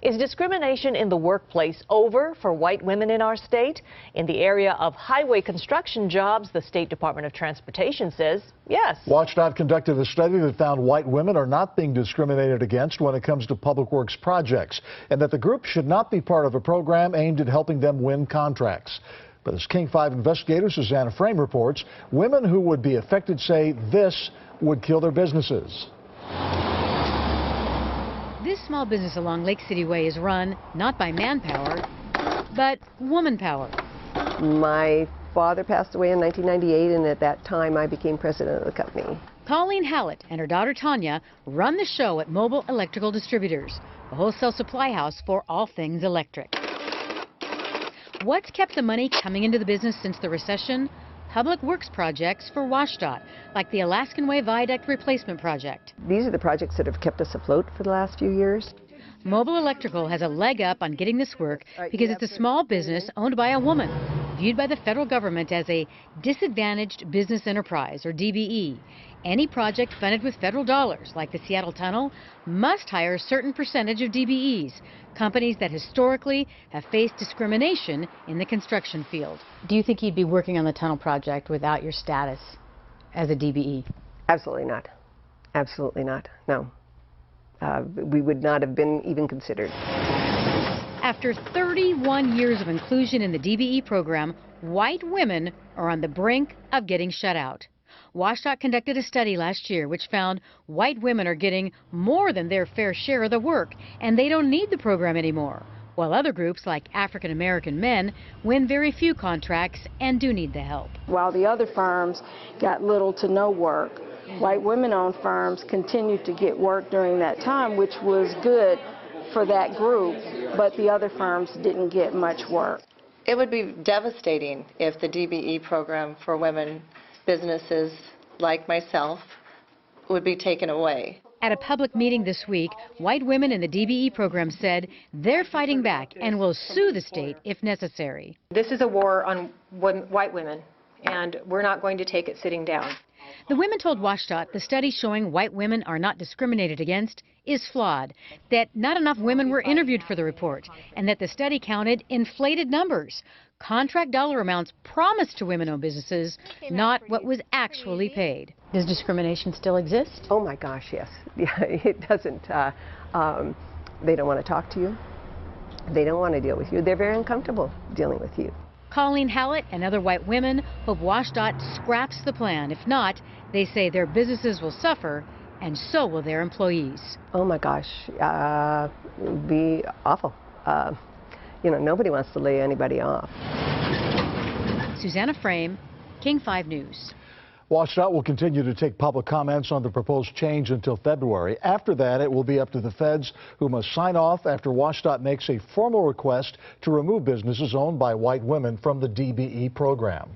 Is discrimination in the workplace over for white women in our state? In the area of highway construction jobs, the State Department of Transportation says yes. WSDOT conducted a study that found white women are not being discriminated against when it comes to public works projects, and that the group should not be part of a program aimed at helping them win contracts. But as King 5 investigator Susanna Frame reports, women who would be affected say this would kill their businesses. This small business along Lake City Way is run not by manpower, but woman power. My father passed away in 1998, and at that time I became president of the company. Colleen Hallett and her daughter Tanya run the show at Mobile Electrical Distributors, a wholesale supply house for all things electric. What's kept the money coming into the business since the recession? Public works projects for WSDOT, like the Alaskan Way Viaduct Replacement Project. These are the projects that have kept us afloat for the last few years. Mobile Electrical has a leg up on getting this work because it's a small business owned by a woman, viewed by the federal government as a disadvantaged business enterprise, or DBE. Any project funded with federal dollars, like the Seattle Tunnel, must hire a certain percentage of DBEs, companies that historically have faced discrimination in the construction field. Do you think you'd be working on the tunnel project without your status as a DBE? Absolutely not. Absolutely not. No. We would not have been even considered. After 31 years of inclusion in the DBE program, white women are on the brink of getting shut out. WSDOT conducted a study last year which found white women are getting more than their fair share of the work, and they don't need the program anymore, while other groups like African American men win very few contracts and do need the help. While the other firms got little to no work, white women-owned firms continued to get work during that time, which was good for that group, but the other firms didn't get much work. It would be devastating if the DBE program for women businesses like myself would be taken away. At a public meeting this week, white women in the DBE program said they're fighting back and will sue the state if necessary. This is a war on white women, and we're not going to take it sitting down. The women told WSDOT the study showing white women are not discriminated against is flawed, that not enough women were interviewed for the report, and that the study counted inflated numbers, contract dollar amounts promised to women-owned businesses, not what was actually paid. Does discrimination still exist? Oh my gosh, yes. Yeah, it doesn't. They don't want to talk to you. They don't want to deal with you. They're very uncomfortable dealing with you. Colleen Hallett and other white women hope WSDOT scraps the plan. If not, they say their businesses will suffer, and so will their employees. Oh my gosh, it would be awful. You know, nobody wants to lay anybody off. Susanna Frame, King 5 News. WSDOT will continue to take public comments on the proposed change until February. After that, it will be up to the feds, who must sign off after WSDOT makes a formal request to remove businesses owned by white women from the DBE program.